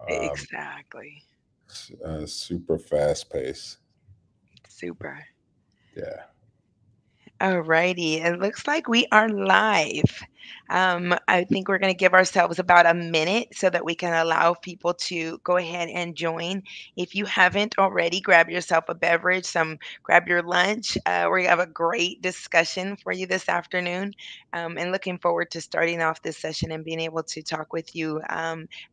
Um, Exactly. Super fast pace. Super. Yeah. Alrighty, it looks like we are live. I think we're going to give ourselves about a minute so that we can allow people to go ahead and join. If you haven't already, grab yourself a beverage, grab your lunch. We have a great discussion for you this afternoon, and looking forward to starting off this session and being able to talk with you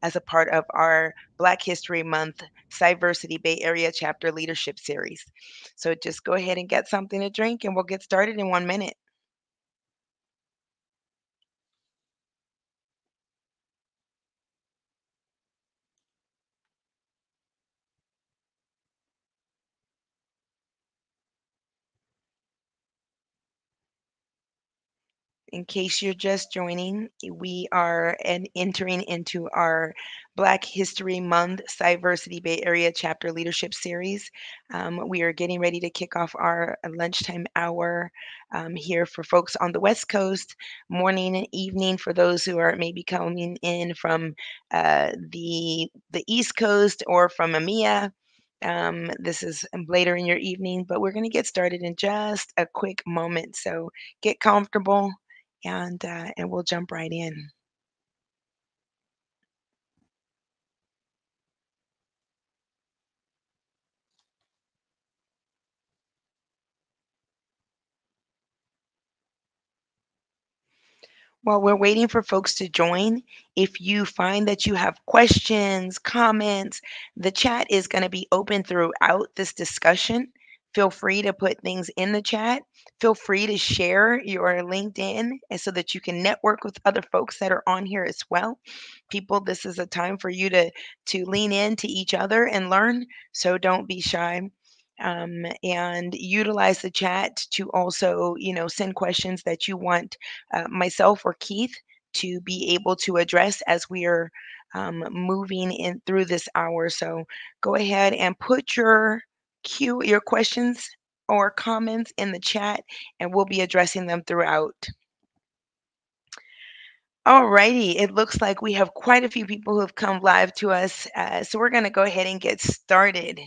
as a part of our Black History Month Cyversity Bay Area Chapter Leadership Series. So just go ahead and get something to drink and we'll get started in 1 minute. In case you're just joining, we are entering into our Black History Month Cyversity Bay Area Chapter Leadership Series. We are getting ready to kick off our lunchtime hour here for folks on the West Coast, morning and evening for those who are maybe coming in from the East Coast or from EMEA. This is later in your evening, but we're going to get started in just a quick moment. So get comfortable and we'll jump right in. While we're waiting for folks to join, if you find that you have questions, comments, the chat is going to be open throughout this discussion. Feel free to put things in the chat. Feel free to share your LinkedIn and so that you can network with other folks that are on here as well. People, this is a time for you to lean into each other and learn. So don't be shy. And utilize the chat to also, send questions that you want myself or Keith to be able to address as we are moving in through this hour. So go ahead and put your questions or comments in the chat, and we'll be addressing them throughout. Alrighty, it looks like we have quite a few people who have come live to us, so we're going to go ahead and get started.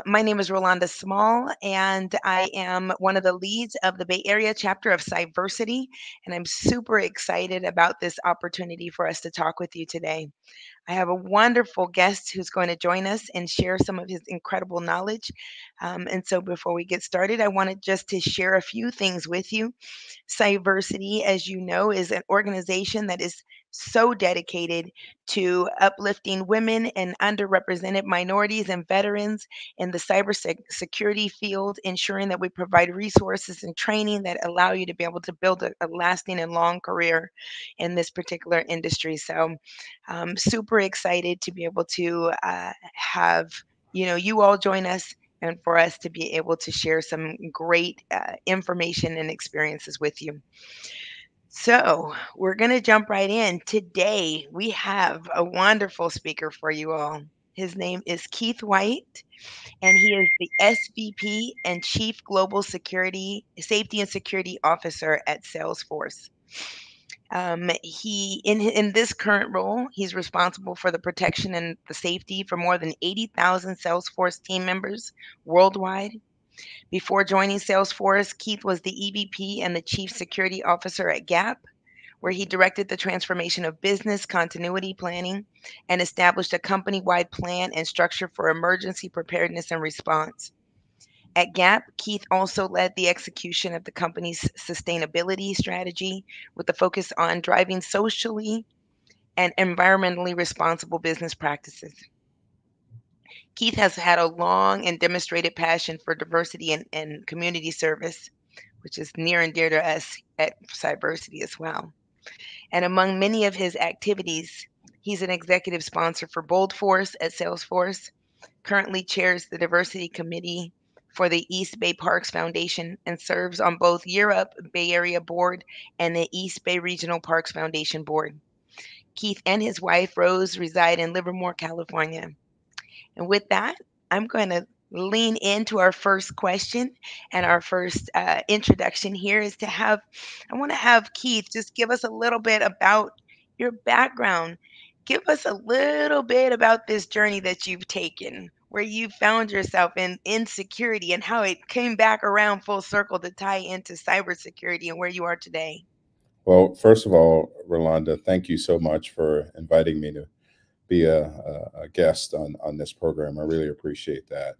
My name is Rolanda Small, and I am one of the leads of the Bay Area chapter of Cyversity, and I'm super excited about this opportunity for us to talk with you today. I have a wonderful guest who's going to join us and share some of his incredible knowledge. And so, before we get started, I wanted just to share a few things with you. Cyversity, as you know, is an organization that is so dedicated to uplifting women and underrepresented minorities and veterans in the cybersecurity field, ensuring that we provide resources and training that allow you to be able to build a lasting and long career in this particular industry. So, super excited to be able to have you all join us and for us to be able to share some great information and experiences with you. So, we're going to jump right in. Today, we have a wonderful speaker for you all. His name is Keith White, and he is the SVP and Chief Global Security, Safety and Security Officer at Salesforce. In this current role, he's responsible for the protection and the safety for more than 80,000 Salesforce team members worldwide. Before joining Salesforce, Keith was the EVP and the Chief Security Officer at Gap, where he directed the transformation of business continuity planning and established a company wide plan and structure for emergency preparedness and response. At Gap, Keith also led the execution of the company's sustainability strategy with a focus on driving socially and environmentally responsible business practices. Keith has had a long and demonstrated passion for diversity and community service, which is near and dear to us at Cyversity as well. And among many of his activities, he's an executive sponsor for Bold Force at Salesforce, currently chairs the diversity committee for the East Bay Parks Foundation, and serves on both Europe Bay Area Board and the East Bay Regional Parks Foundation Board. Keith and his wife, Rose, reside in Livermore, California. And with that, I'm going to lean into our first question, and our first introduction here is I want to have Keith just give us a little bit about your background. give us a little bit about this journey that you've taken, where you found yourself in security and how it came back around full circle to tie into cybersecurity and where you are today. Well, first of all, Rolanda, thank you so much for inviting me to be a guest on this program. I really appreciate that.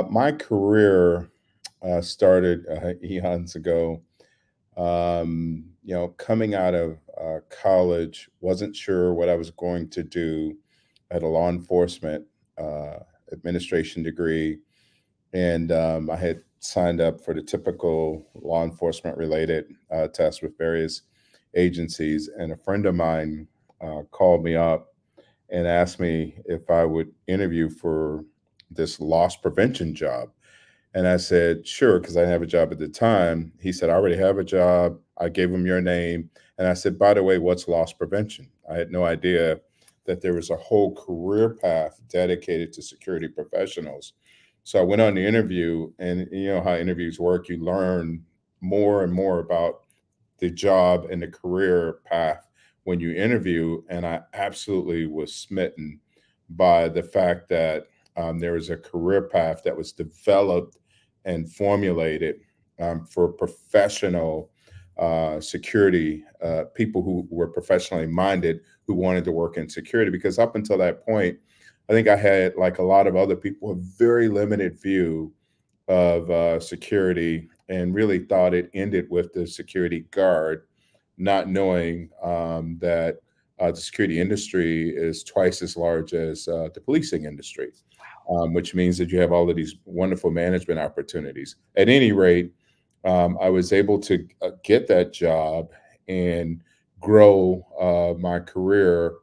My career started eons ago. Coming out of college, wasn't sure what I was going to do. I had a law enforcement uh, administration degree, and I had signed up for the typical law enforcement related tests with various agencies. And a friend of mine called me up and asked me if I would interview for this loss prevention job. And I said, sure, because I didn't have a job at the time. He said, I already have a job. I gave him your name. And I said, by the way, what's loss prevention? I had no idea that there was a whole career path dedicated to security professionals. So I went on the interview, and you know how interviews work. You learn more and more about the job and the career path when you interview. And I absolutely was smitten by the fact that there was a career path that was developed and formulated for professional security people who were professionally minded who wanted to work in security. Because up until that point, I think I had, like a lot of other people, a very limited view of security, and really thought it ended with the security guard, not knowing that the security industry is twice as large as the policing industry, which means that you have all of these wonderful management opportunities. At any rate, I was able to get that job and grow my career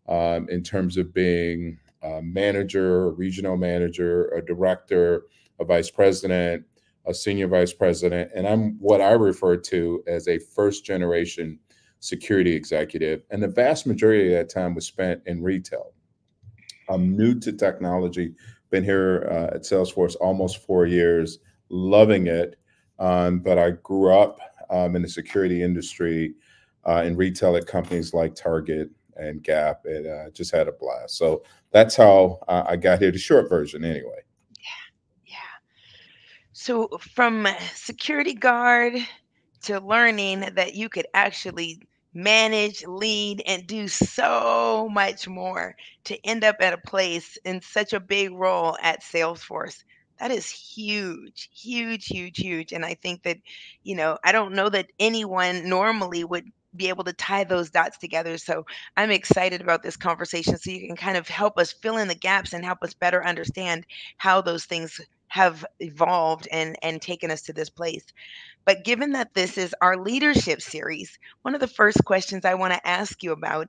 in terms of being a manager, a regional manager, a director, a vice president, a senior vice president, and I'm what I refer to as a first generation security executive. And the vast majority of that time was spent in retail. I'm new to technology, been here at Salesforce almost 4 years, loving it. But I grew up in the security industry in retail at companies like Target and Gap, and just had a blast. So that's how I got here. The short version, anyway. Yeah. So from security guard to learning that you could actually manage, lead, and do so much more to end up at a place in such a big role at Salesforce. That is huge, huge, huge, huge. And I think that, I don't know that anyone normally would be able to tie those dots together. So I'm excited about this conversation so you can kind of help us fill in the gaps and help us better understand how those things have evolved and taken us to this place. But given that this is our leadership series, one of the first questions I want to ask you about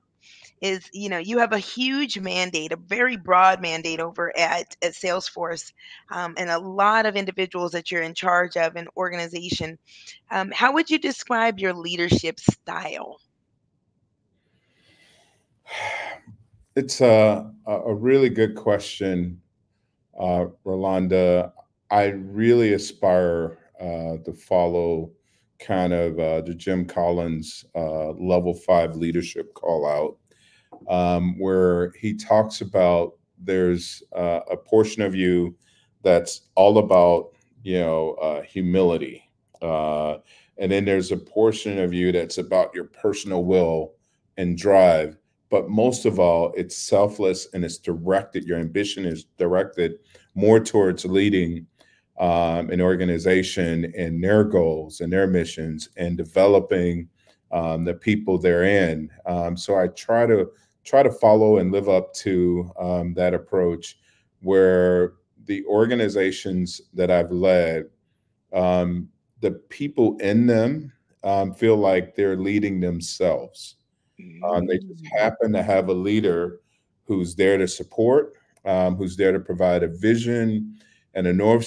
is, you have a huge mandate, a very broad mandate over at Salesforce, and a lot of individuals that you're in charge of an organization. How would you describe your leadership style? It's a really good question, Rolanda. I really aspire to follow kind of the Jim Collins level 5 leadership call out, where he talks about there's a portion of you that's all about, humility. Uh, and then there's a portion of you that's about your personal will and drive. But most of all, it's selfless and it's directed. Your ambition is directed more towards leading an organization and their goals and their missions and developing the people they're in. So I try to follow and live up to that approach, where the organizations that I've led, um, the people in them feel like they're leading themselves. They just Mm. happen to have a leader who's there to support, who's there to provide a vision and a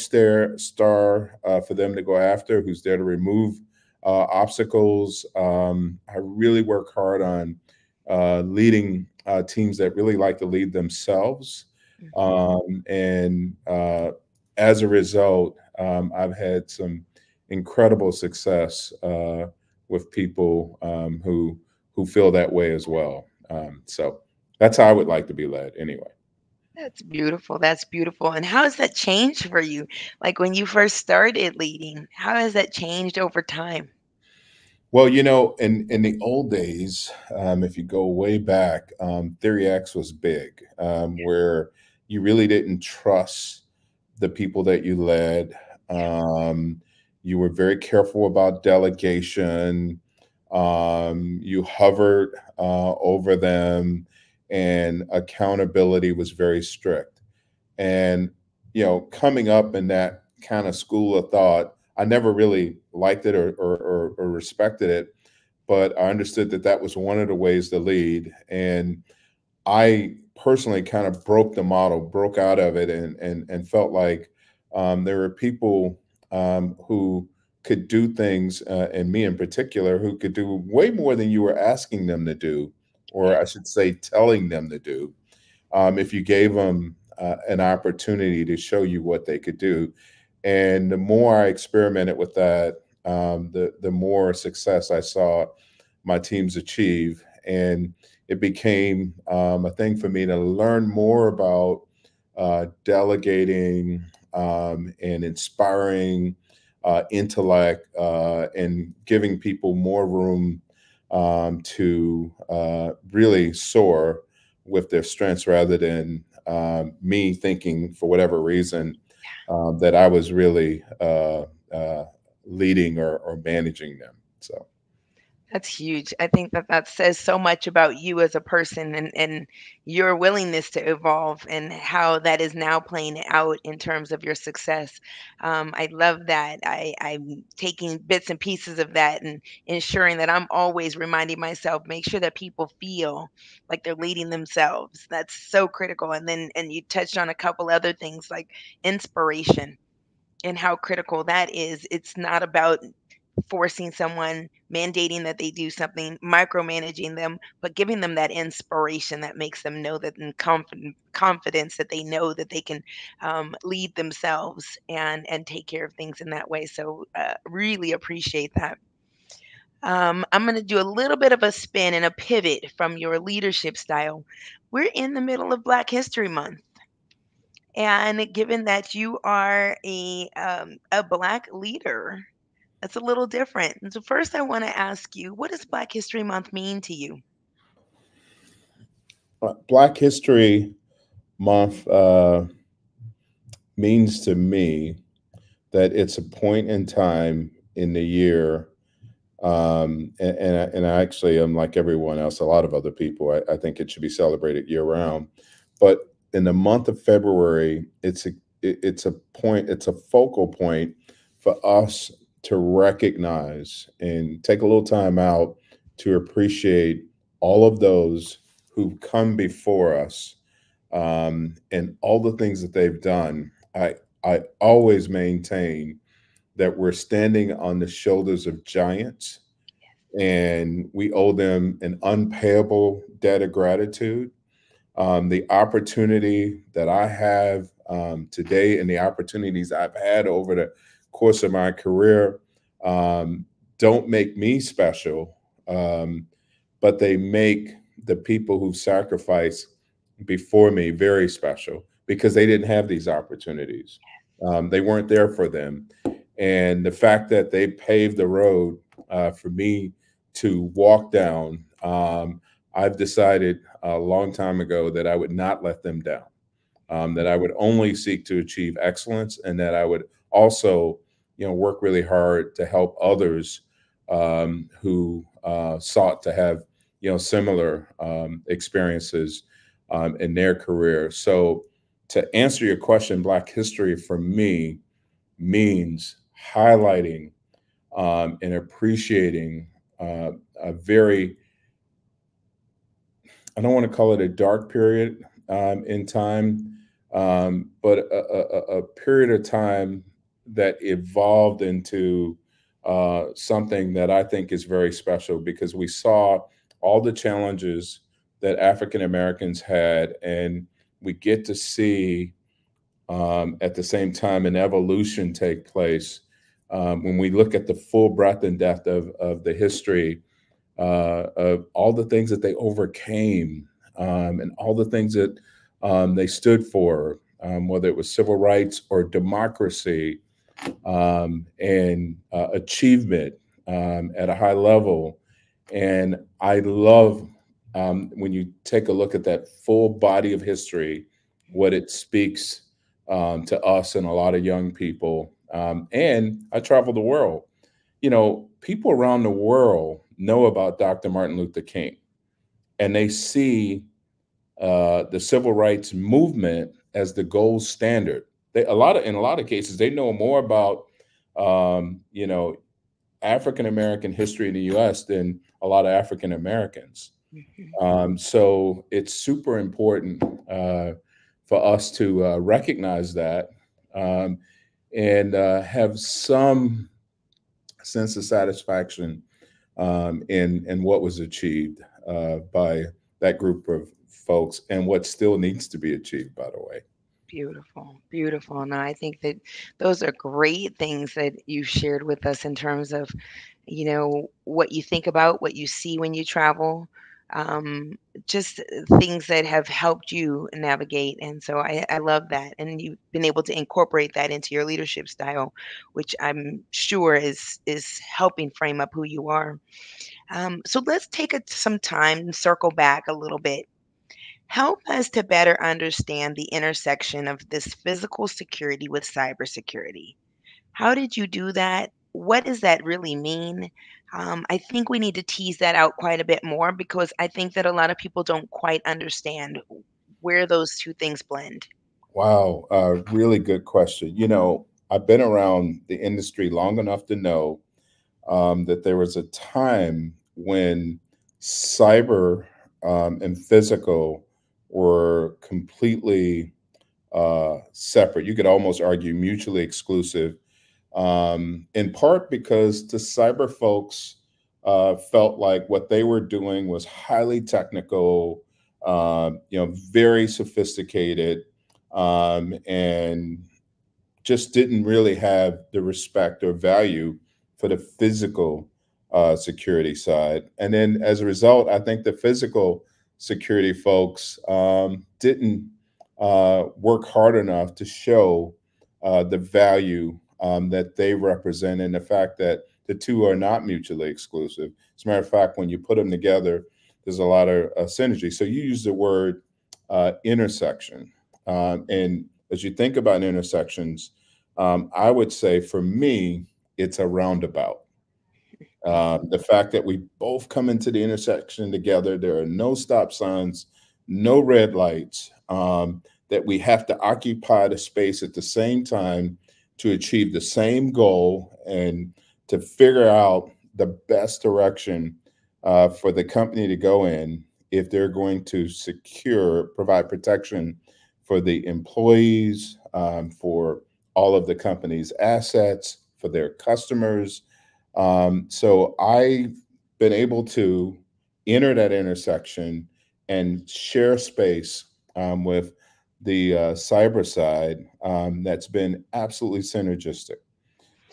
star for them to go after, who's there to remove obstacles. I really work hard on leading teams that really like to lead themselves. Mhm. And as a result, I've had some incredible success with people who feel that way as well. So That's how I would like to be led anyway. That's beautiful. That's beautiful. And how has that changed for you? Like when you first started leading, how has that changed over time? Well, in the old days, if you go way back, Theory X was big, where you really didn't trust the people that you led. Um, you were very careful about delegation. You hovered over them, and accountability was very strict. And, coming up in that kind of school of thought, I never really liked it or respected it, but I understood that that was one of the ways to lead. And I personally kind of broke the model, broke out of it, and felt like there were people who could do things, and me in particular, who could do way more than you were asking them to do, or I should say, telling them to do, if you gave them an opportunity to show you what they could do. And the more I experimented with that, the more success I saw my teams achieve. And it became a thing for me to learn more about delegating and inspiring intellect, and giving people more room to really soar with their strengths, rather than me thinking for whatever reason that I was really leading or managing them. So That's huge. I think that that says so much about you as a person and your willingness to evolve and how that is now playing out in terms of your success. I love that. I'm taking bits and pieces of that and ensuring that I'm always reminding myself, make sure that people feel like they're leading themselves. That's so critical. And you touched on a couple other things like inspiration and how critical that is. It's not about forcing someone, mandating that they do something, micromanaging them, but giving them that inspiration that makes them know that in confidence that they know that they can lead themselves and take care of things in that way. So really appreciate that. I'm going to do a little bit of a spin and a pivot from your leadership style. We're in the middle of Black History Month. And given that you are a Black leader, that's a little different. And so first I want to ask you, what does Black History Month mean to you? Black History Month means to me that it's a point in time in the year. And I actually am like everyone else, a lot of other people. I think it should be celebrated year round. But in the month of February, it's a point, it's a focal point for us to recognize and take a little time out to appreciate all of those who've come before us, and all the things that they've done. I always maintain that we're standing on the shoulders of giants, and we owe them an unpayable debt of gratitude. The opportunity that I have today, and the opportunities I've had over the course of my career, um, don't make me special, um, but they make the people who sacrificed before me very special, because they didn't have these opportunities. They weren't there for them. And the fact that they paved the road for me to walk down, I've decided a long time ago that I would not let them down, that I would only seek to achieve excellence, and that I would also, work really hard to help others who sought to have, similar experiences in their career. So, to answer your question, Black history for me means highlighting and appreciating a very, I don't want to call it a dark period in time, but a period of time that evolved into something that I think is very special, because we saw all the challenges that African Americans had, and we get to see at the same time an evolution take place when we look at the full breadth and depth of the history of all the things that they overcame and all the things that they stood for, whether it was civil rights or democracy, and achievement at a high level. And I love when you take a look at that full body of history, what it speaks to us and a lot of young people. And I travel the world. People around the world know about Dr. Martin Luther King, and they see the civil rights movement as the gold standard. In a lot of cases, they know more about um, you know African American history in the U.S. than a lot of African Americans. Mhm. So it's super important for us to recognize that, um, and have some sense of satisfaction in what was achieved by that group of folks, and what still needs to be achieved, by the way. Beautiful, beautiful. And I think that those are great things that you shared with us in terms of, what you think about, what you see when you travel, um, just things that have helped you navigate. And so I love that. And you've been able to incorporate that into your leadership style, which I'm sure is helping frame up who you are. So let's take some time and circle back a little bit. Help us to better understand the intersection of this physical security with cybersecurity. How did you do that? What does that really mean? I think we need to tease that out quite a bit more because I think that a lot of people don't quite understand where those two things blend. Wow, really good question. I've been around the industry long enough to know that there was a time when cyber and physical were completely separate. You could almost argue mutually exclusive, in part because the cyber folks felt like what they were doing was highly technical, very sophisticated, and just didn't really have the respect or value for the physical security side. And then as a result, I think the physical security folks didn't work hard enough to show the value that they represent, and the fact that the two are not mutually exclusive. As a matter of fact, when you put them together, there's a lot of synergy. So you use the word intersection. And as you think about intersections, I would say for me, it's a roundabout. The fact that we both come into the intersection together, there are no stop signs, no red lights, that we have to occupy the space at the same time to achieve the same goal and to figure out the best direction for the company to go in if they're going to provide protection for the employees, for all of the company's assets, for their customers. So I've been able to enter that intersection and share space with the cyber side, that's been absolutely synergistic.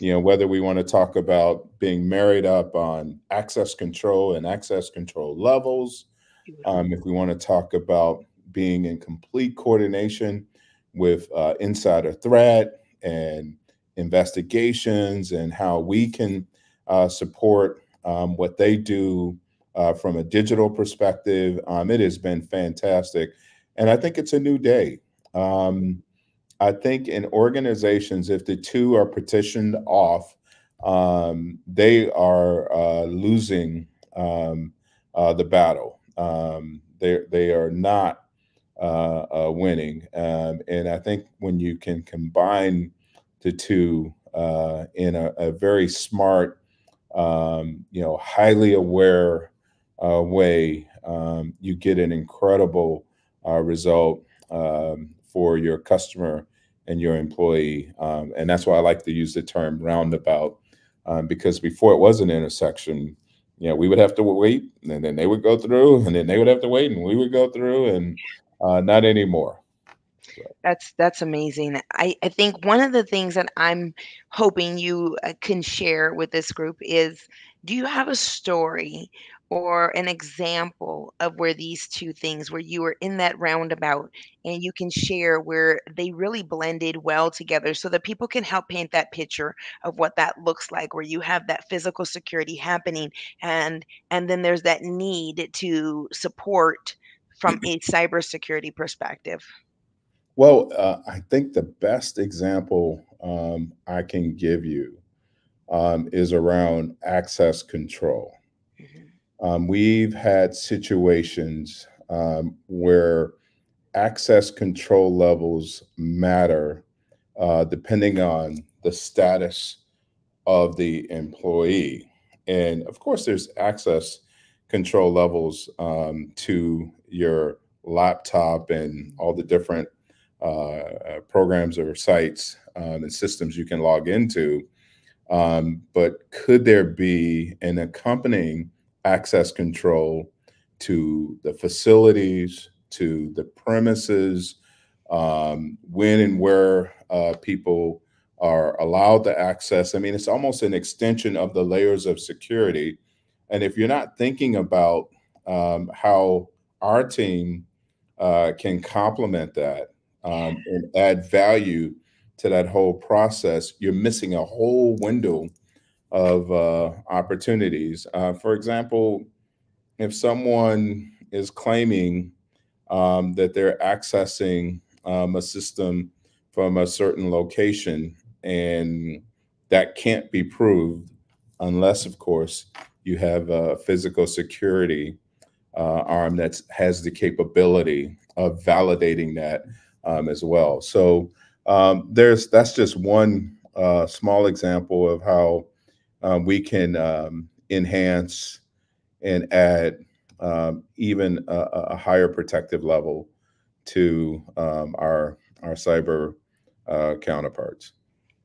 Whether we want to talk about being married up on access control and access control levels, Beautiful. if we want to talk about being in complete coordination with insider threat and investigations, and how we can support what they do from a digital perspective, it has been fantastic. And I think it's a new day. Um, I think in organizations, if the two are partitioned off, they are losing the battle. They are not winning, and I think when you can combine the two in a very smart, highly aware way, you get an incredible result for your customer and your employee. And that's why I like to use the term roundabout, because before it was an intersection, we would have to wait, and then they would go through, and then they would have to wait, and we would go through, and not anymore. So, That's amazing. I think one of the things that I'm hoping you can share with this group is, do you have a story or an example of where these two things, where you were in that roundabout and you can share where they really blended well together so that people can help paint that picture of what that looks like, where you have that physical security happening and then there's that need to support from a cybersecurity perspective. Well, I think the best example I can give you is around access control. Mhm. We've had situations where access control levels matter depending on the status of the employee. And of course, there's access control levels to your laptop and all the different programs or sites and systems you can log into. But could there be an accompanying access control to the facilities, to the premises, when and where people are allowed to access? I mean, it's almost an extension of the layers of security. And if you're not thinking about how our team can complement that and add value to that whole process, you're missing a whole window of opportunities. For example, if someone is claiming that they're accessing a system from a certain location, and that can't be proved unless, of course, you have a physical security arm that has the capability of validating that as well. So there's that's just one small example of how we can enhance and add even a higher protective level to our cyber counterparts.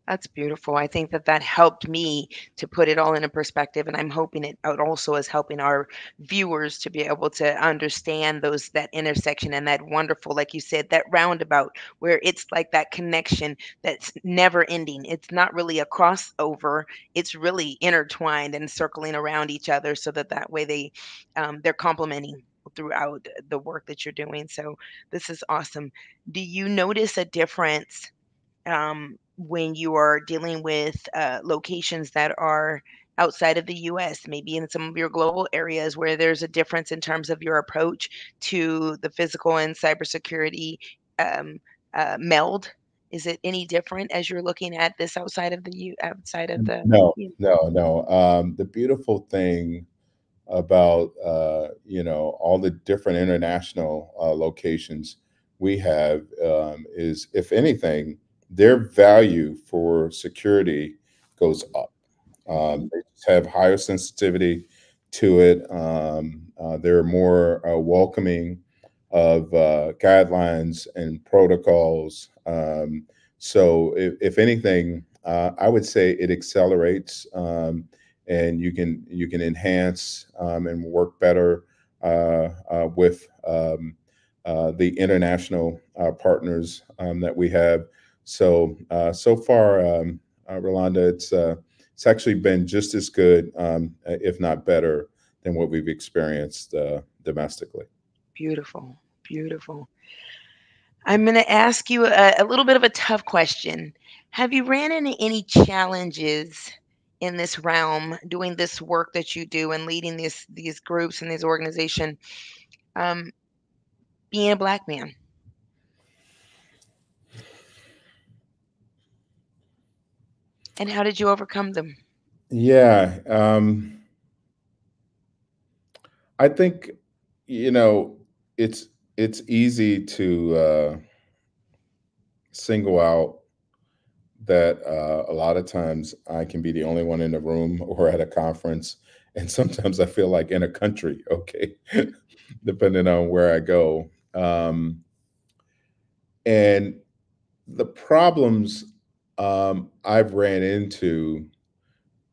That's beautiful. I think that that helped me to put it all in a perspective, and I'm hoping it also is helping our viewers to be able to understand those that intersection and that wonderful, like you said, that roundabout where it's like that connection that's never ending. It's not really a crossover; it's really intertwined and circling around each other, so that that way they're complementing throughout the work that you're doing. So this is awesome. Do you notice a difference? When you are dealing with locations that are outside of the US, maybe in some of your global areas where there's a difference in terms of your approach to the physical and cybersecurity um, meld? Is it any different as you're looking at this outside of the No, U? no, no. The beautiful thing about all the different international locations we have is, if anything, their value for security goes up. Mhm. They just have higher sensitivity to it. They're more welcoming of guidelines and protocols. So, if anything, I would say it accelerates, and you can enhance and work better with the international partners that we have. So so far, Rolanda, it's actually been just as good, if not better, than what we've experienced domestically. Beautiful, beautiful. I'm going to ask you a little bit of a tough question. Have you ran into any challenges in this realm doing this work that you do and leading these groups and these organizations, um, being a black man? And how did you overcome them? Yeah, I think you know it's it's easy to single out that a lot of times I can be the only one in the room or at a conference, and sometimes I feel like in a country. Okay, depending on where I go, and the problems I've ran into.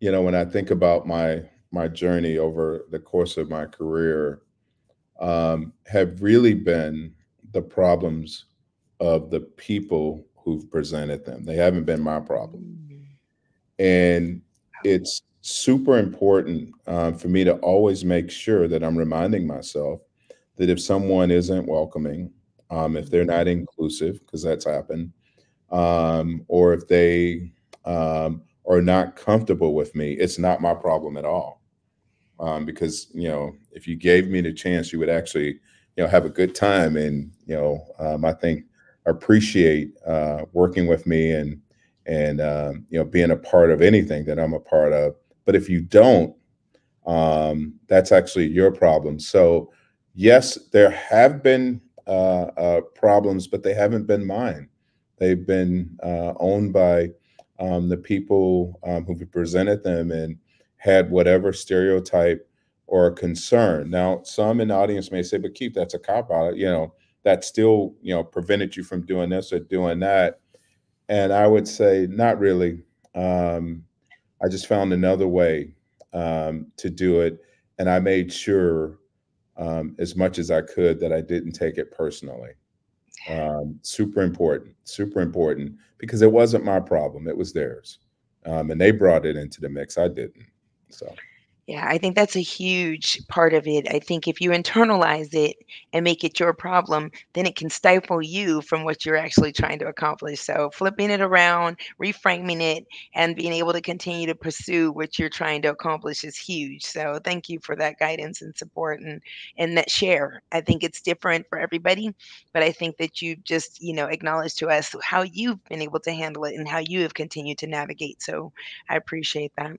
When I think about my journey over the course of my career, have really been the problems of the people who've presented them. They haven't been my problem. Mm. And it's super important for me to always make sure that I'm reminding myself that if someone isn't welcoming, if they're not inclusive, because that's happened, or if they are not comfortable with me, it's not my problem at all. Because if you gave me the chance, you would actually have a good time, and I think appreciate working with me, and being a part of anything that I'm a part of. But if you don't, that's actually your problem. So, yes, there have been problems, but they haven't been mine. They've been owned by the people who presented them and had whatever stereotype or concern. Now, some in the audience may say, "But Keith, that's a cop out. That still prevented you from doing this or doing that." And I would say, not really. Um, I just found another way to do it, and I made sure, as much as I could, that I didn't take it personally. Super important, because it wasn't my problem; it was theirs, and they brought it into the mix. I didn't. So, Yeah, I think that's a huge part of it. I think if you internalize it and make it your problem, then it can stifle you from what you're actually trying to accomplish. So, flipping it around, reframing it, and being able to continue to pursue what you're trying to accomplish is huge. So, thank you for that guidance and support and that share. I think it's different for everybody, but I think that you just, acknowledged to us how you've been able to handle it and how you have continued to navigate. So, I appreciate that.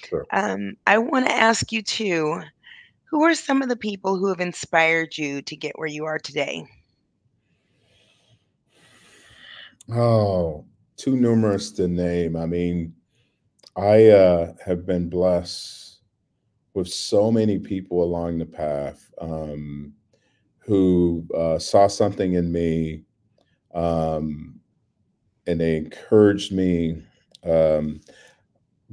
sure. I want to ask you too, who are some of the people who have inspired you to get where you are today? Oh, too numerous to name. I mean, I have been blessed with so many people along the path, who saw something in me, um, and they encouraged me. Um,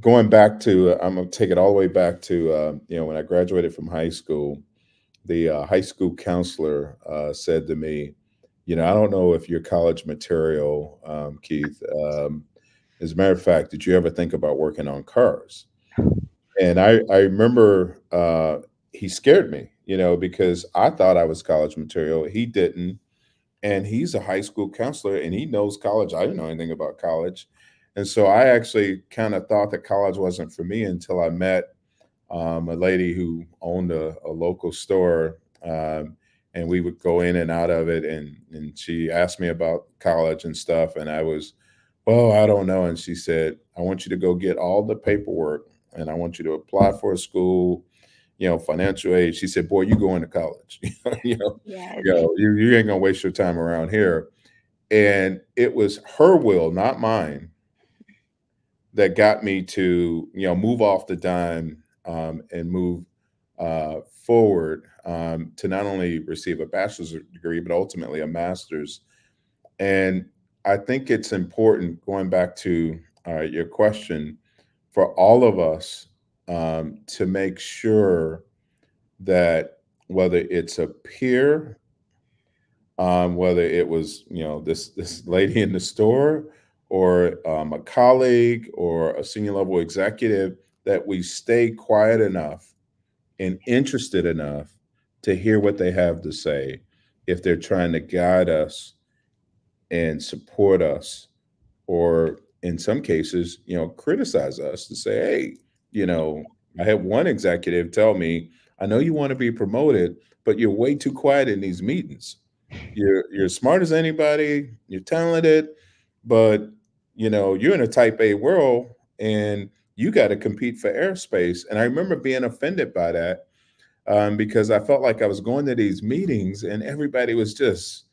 Going back to, I'm gonna take it all the way back to when I graduated from high school. The high school counselor said to me, "I don't know if you're college material, Keith. As a matter of fact, did you ever think about working on cars?" And I remember he scared me, because I thought I was college material. He didn't, and he's a high school counselor, and he knows college. I didn't know anything about college, and so I actually kind of thought that college wasn't for me until I met a lady who owned a local store, and we would go in and out of it, and she asked me about college and stuff, and I was, "Well, I don't know," and she said, "I want you to go get all the paperwork, and I want you to apply for a school, financial aid." She said, "Boy, you going to college, Yes. you ain't gonna waste your time around here." And it was her will, not mine, that got me to move off the dime, and move forward, to not only receive a bachelor's degree but ultimately a master's. And I think it's important, going back to your question, for all of us to make sure that, whether it's a peer, whether it was this lady in the store, or a colleague, or a senior level executive, that we stay quiet enough and interested enough to hear what they have to say, if they're trying to guide us and support us, or in some cases, criticize us, to say, "Hey, you know, I had one executive tell me, 'I know you want to be promoted, but you're way too quiet in these meetings. You're smart as anybody, you're talented, but you're in a type A world, and you got to compete for airspace.'" And I remember being offended by that, because I felt like I was going to these meetings and everybody was just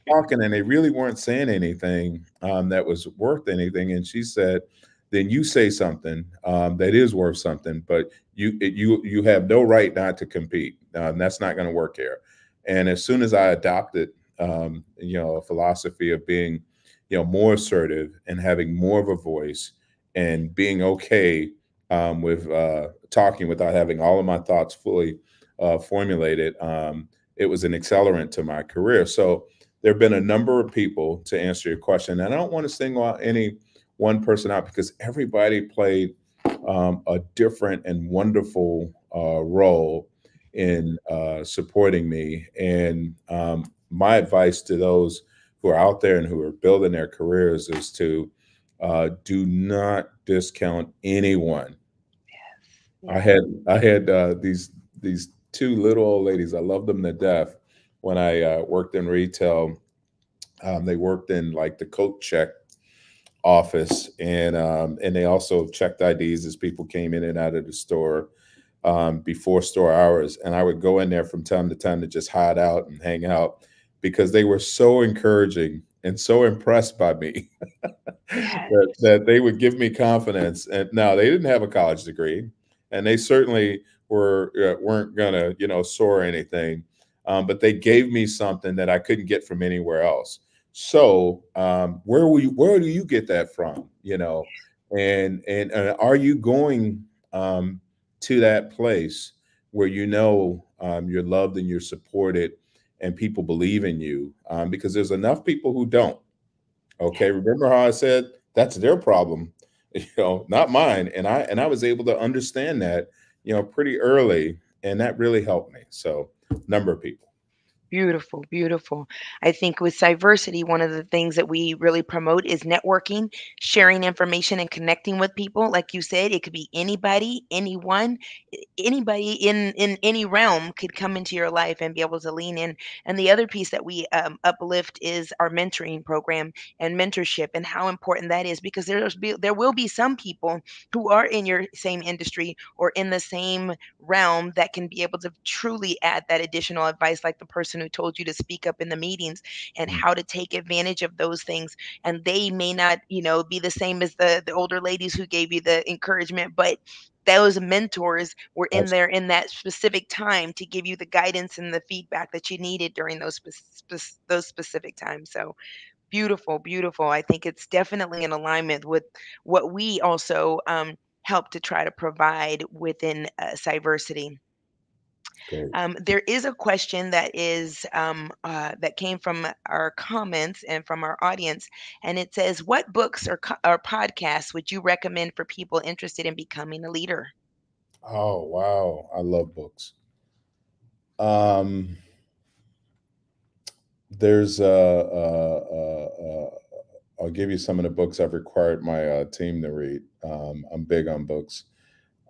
talking, and they really weren't saying anything that was worth anything. And she said, "Then you say something that is worth something, but you have no right not to compete. That's not going to work here." And as soon as I adopted, a philosophy of being, more assertive and having more of a voice, and being okay with talking without having all of my thoughts fully formulated, it was an accelerant to my career. So there have been a number of people, to answer your question, and I don't want to single out any one person out, because everybody played a different and wonderful role in supporting me. And my advice to those who are out there and who are building their careers is to do not discount anyone. I Yeah. had I had these two little old ladies. I love them to death. When I worked in retail, they worked in like the coat check office, and they also checked IDs as people came in and out of the store before store hours. And I would go in there from time to time to just hide out and hang out because they were so encouraging and so impressed by me Yes. that they would give me confidence. And now they didn't have a college degree, and they certainly weren't gonna soar or anything, but they gave me something that I couldn't get from anywhere else. So where do you get that from? And are you going to that place where you're loved and you're supported and people believe in you? Because there's enough people who don't. Okay, remember how I said that's their problem, not mine. And I was able to understand that, pretty early, and that really helped me. So, number of people. Beautiful, beautiful. I think with Cyversity, one of the things that we really promote is networking, sharing information, and connecting with people. Like you said, it could be anybody, anyone, anybody in any realm could come into your life and be able to lean in. And the other piece that we uplift is our mentoring program and mentorship, and how important that is, because there will be some people who are in your same industry or in the same realm that can be able to truly add that additional advice, like the person who told you to speak up in the meetings and Mm, how to take advantage of those things. And they may not, be the same as the older ladies who gave you the encouragement, but those mentors were in That's there in that specific time to give you the guidance and the feedback that you needed during those specific times. So beautiful, beautiful. I think it's definitely in alignment with what we also help to try to provide within Cyversity. great. There is a question that came from our comments and from our audience, and it says, "What books or podcasts would you recommend for people interested in becoming a leader?" Oh, wow. I love books. Um, there's I'll give you some of the books I've required my team to read. I'm big on books.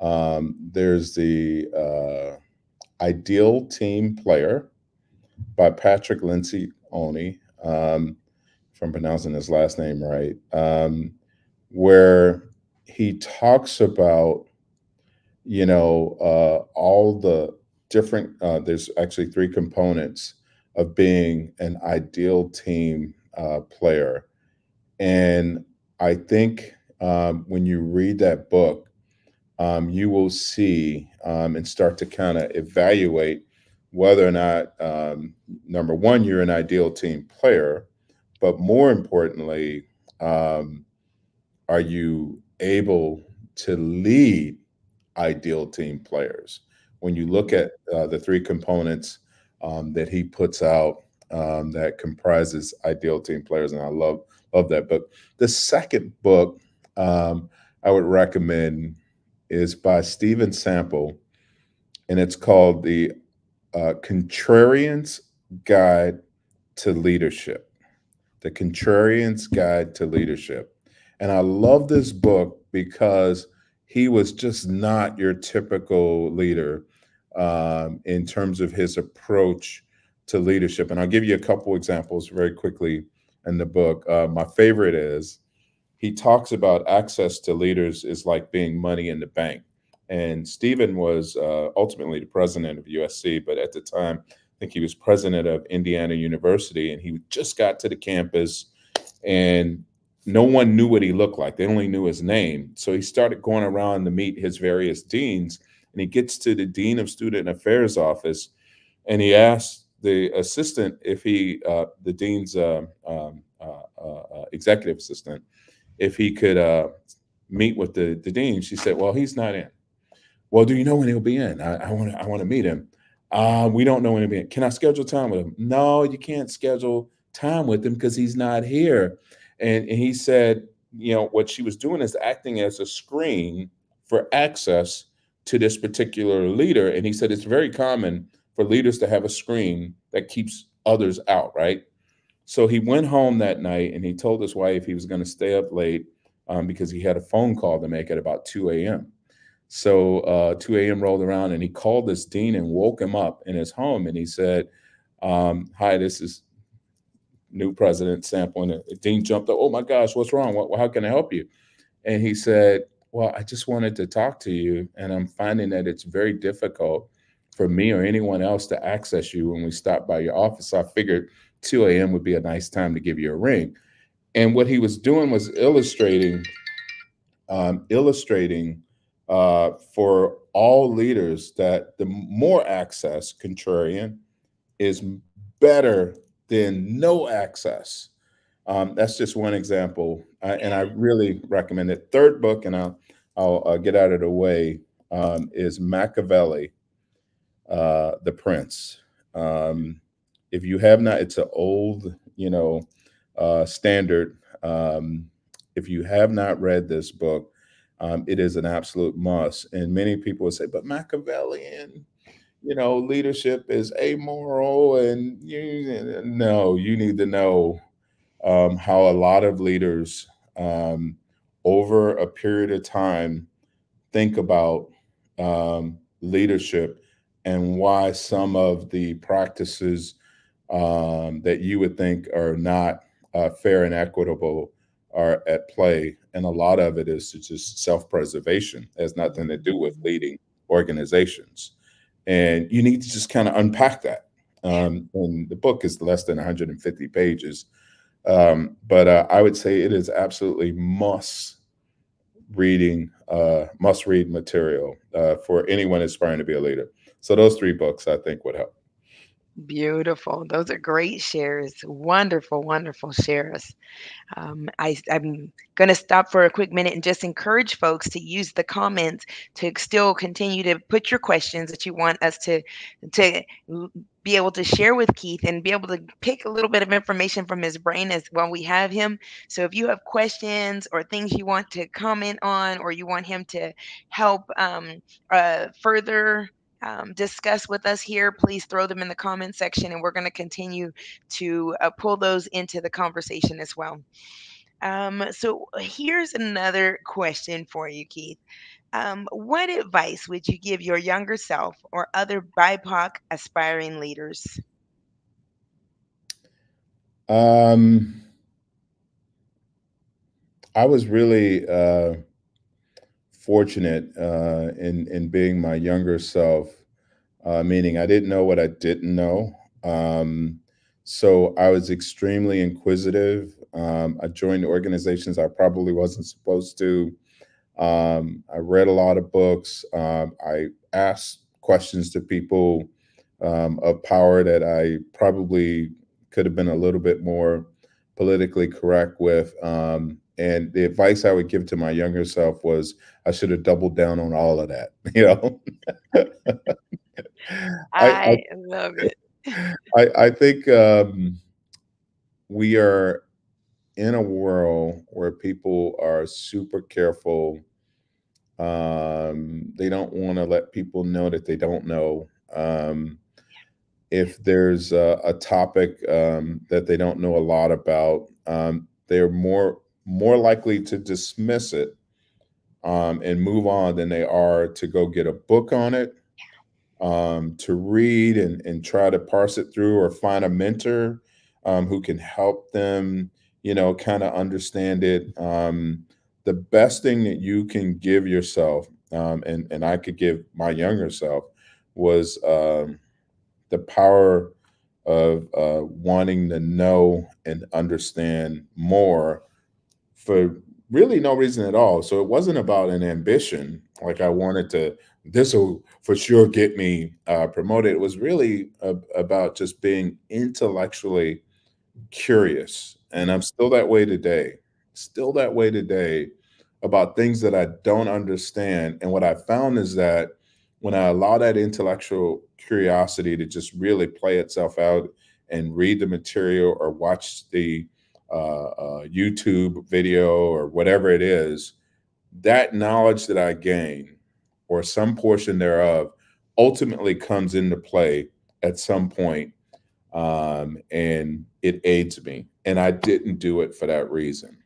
There's the Ideal Team Player by Patrick Lindsay Oney, if I'm pronouncing his last name right, where he talks about, all the different, there's actually three components of being an ideal team player. And I think when you read that book, you will see and start to kind of evaluate whether or not, number one, you're an ideal team player, but more importantly, um, are you able to lead ideal team players? When you look Mm, at the three components that he puts out that comprises ideal team players, and I love that book. The second book I would recommend is by Stephen Sample, and it's called The Contrarian's Guide to Leadership. The Contrarian's Guide to Leadership. And I love this book because he was just not your typical leader in terms of his approach to leadership. And I'll give you a couple examples very quickly in the book. My favorite is he talks about access to leaders is like being money in the bank. And Stephen was ultimately the president of USC, but at the time, I think he was president of Indiana University, and he just got to the campus, and no one knew what he looked like. They only knew his name. So he started going around to meet his various deans, and he gets to the dean of student affairs office, and he asks the assistant if the dean's executive assistant, if he could meet with the dean. She said, "Well, he's not in." "Well, do you know when he'll be in? I want to meet him." We don't know when he'll be in. Can I schedule time with him? No, you can't schedule time with him because he's not here. And he said, what she was doing is acting as a screen for access to this particular leader. And he said it's very common for leaders to have a screen that keeps others out, right? So he went home that night and he told his wife he was going to stay up late because he had a phone call to make at about 2 a.m. So 2 a.m. rolled around and he called this dean and woke him up in his home. And he said, hi, this is new president Sample. And the dean jumped up, oh my gosh, what's wrong? How can I help you? And he said, well, I just wanted to talk to you. And I'm finding that it's very difficult for me or anyone else to access you when we stop by your office. So I figured 2 a.m. would be a nice time to give you a ring. And what he was doing was illustrating for all leaders that the more access, contrarian, is better than no access. That's just one example, and I really recommend it. Third book, and I'll get out of the way, is Machiavelli, The Prince. If you have not, it's an old, standard. If you have not read this book, it is an absolute must. And many people would say, but Machiavellian, leadership is amoral, and no, you need to know how a lot of leaders over a period of time think about leadership and why some of the practices that you would think are not fair and equitable are at play. And a lot of it is just self-preservation. It has nothing to do with leading organizations. And you need to just kind of unpack that. And the book is less than 150 pages. But I would say it is absolutely must read material for anyone aspiring to be a leader. So those three books I think would help. Beautiful. Those are great shares. Wonderful, wonderful shares. I'm going to stop for a quick minute and just encourage folks to use the comments to still continue to put your questions that you want us to be able to share with Keith and be able to pick a little bit of information from his brain as well we have him. So if you have questions or things you want to comment on, or you want him to help further discuss with us here, please throw them in the comment section, and we're going to continue to pull those into the conversation as well. So here's another question for you, Keith. What advice would you give your younger self or other BIPOC aspiring leaders? I was really fortunate in being my younger self, meaning I didn't know what I didn't know. So I was extremely inquisitive. I joined organizations I probably wasn't supposed to. I read a lot of books. I asked questions to people of power that I probably could have been a little bit more politically correct with. And the advice I would give to my younger self was I should have doubled down on all of that. I I love it. I think we are in a world where people are super careful. They don't want to let people know that they don't know. If there's a topic that they don't know a lot about, they're more likely to dismiss it and move on than they are to go get a book on it, to read and try to parse it through, or find a mentor who can help them, kind of understand it. The best thing that you can give yourself, and I could give my younger self, was the power of wanting to know and understand more for really no reason at all. So it wasn't about an ambition, like I wanted to, this will for sure get me promoted. It was really about just being intellectually curious. And I'm still that way today, still that way today about things that I don't understand. And what I found is that when I allow that intellectual curiosity to just really play itself out and read the material or watch the YouTube video or whatever it is, that knowledge that I gain, or some portion thereof, ultimately comes into play at some point, and it aids me. And I didn't do it for that reason.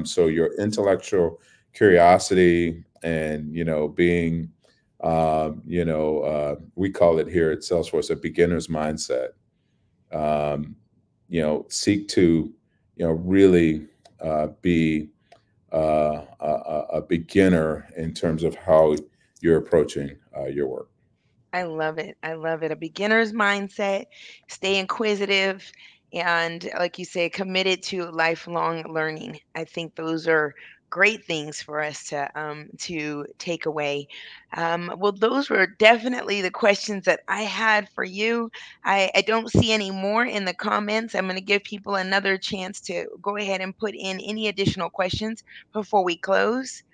So your intellectual curiosity and being, we call it here at Salesforce a beginner's mindset. Um, seek to really be a beginner in terms of how you're approaching your work. I love it. I love it. A beginner's mindset, stay inquisitive, and like you say, committed to lifelong learning. I think those are great things for us to take away. Well, those were definitely the questions that I had for you. I don't see any more in the comments. I'm going to give people another chance to go ahead and put in any additional questions before we close.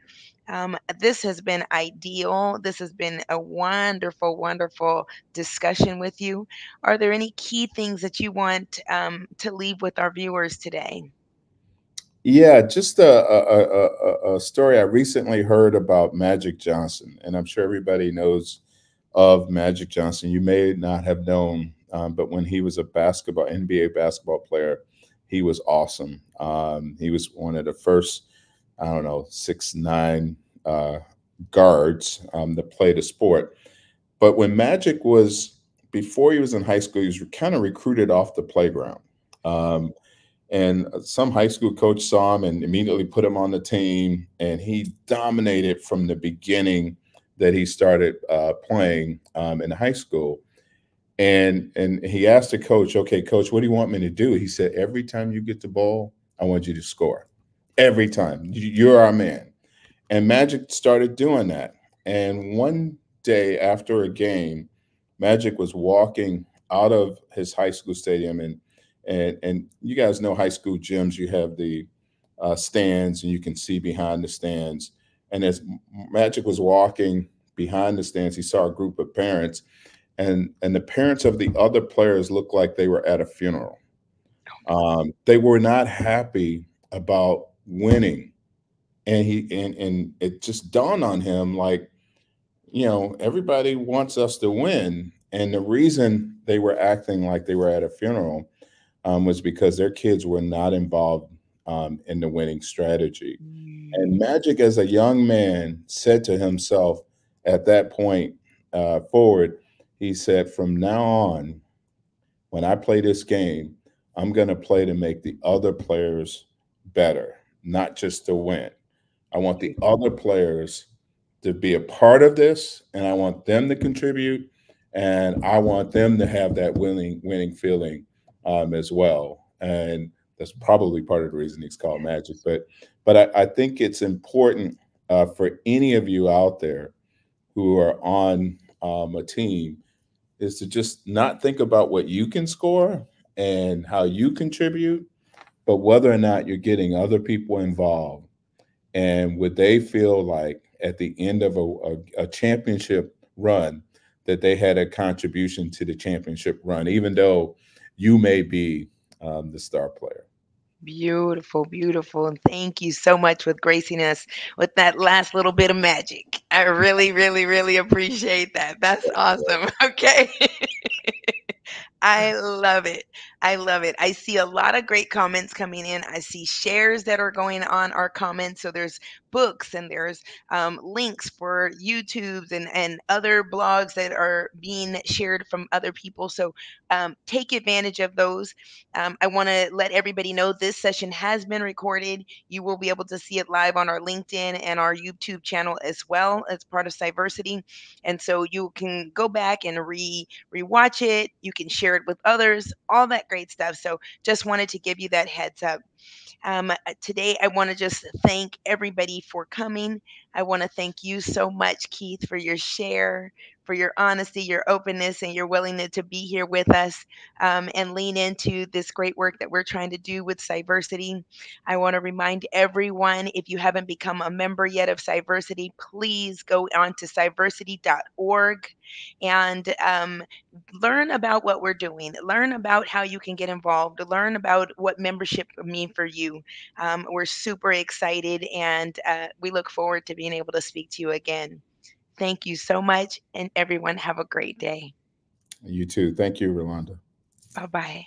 This has been ideal. This has been a wonderful, wonderful discussion with you. Are there any key things that you want to leave with our viewers today? Yeah, just a story I recently heard about Magic Johnson, and I'm sure everybody knows of Magic Johnson. You may not have known, but when he was a NBA basketball player, he was awesome. He was one of the first, I don't know, 6'9" uh, guards that played the sport. But when Magic was before he was in high school, he was kind of recruited off the playground. Um, and some high school coach saw him and immediately put him on the team, and he dominated from the beginning that he started playing in high school. And he asked the coach, "Okay, coach, what do you want me to do?" He said, "Every time you get the ball, I want you to score. Every time. You're our man." And Magic started doing that. And one day after a game, Magic was walking out of his high school stadium, and you guys know high school gyms. You have the stands, and you can see behind the stands. And as Magic was walking behind the stands, he saw a group of parents, and the parents of the other players looked like they were at a funeral. They were not happy about winning, and it just dawned on him, like, everybody wants us to win, and the reason they were acting like they were at a funeral was because their kids were not involved in the winning strategy. And Mm. Magic, as a young man, said to himself at that point forward, he said, "From now on, when I play this game, I'm going to play to make the other players better, not just to win. I want the other players to be a part of this, and I want them to contribute, and I want them to have that winning feeling as well." And that's probably part of the reason he's called Magic. But I think it's important for any of you out there who are on a team is to just not think about what you can score and how you contribute, but whether or not you're getting other people involved, and would they feel like at the end of a championship run that they had a contribution to the championship run, even though you may be the star player. Beautiful, beautiful. And thank you so much with gracing us with that last little bit of magic. I really, really, really appreciate that. That's awesome. Okay. I love it. I love it. I see a lot of great comments coming in. I see shares that are going on our comments. So there's books and there's links for YouTubes and other blogs that are being shared from other people. So take advantage of those. I want to let everybody know this session has been recorded. You will be able to see it live on our LinkedIn and our YouTube channel as well as part of Cyversity. And so you can go back and rewatch it. You can share it with others, all that great stuff. So just wanted to give you that heads up. Today, I want to just thank everybody for coming. I want to thank you so much, Keith, for your share, for your honesty, your openness, and your willingness to be here with us and lean into this great work that we're trying to do with Cyversity. I want to remind everyone, if you haven't become a member yet of Cyversity, please go on to cyversity.org and learn about what we're doing, learn about how you can get involved, learn about what membership mean for you. We're super excited and we look forward to being able to speak to you again. Thank you so much, and everyone have a great day. You too. Thank you, Rolanda. Bye bye.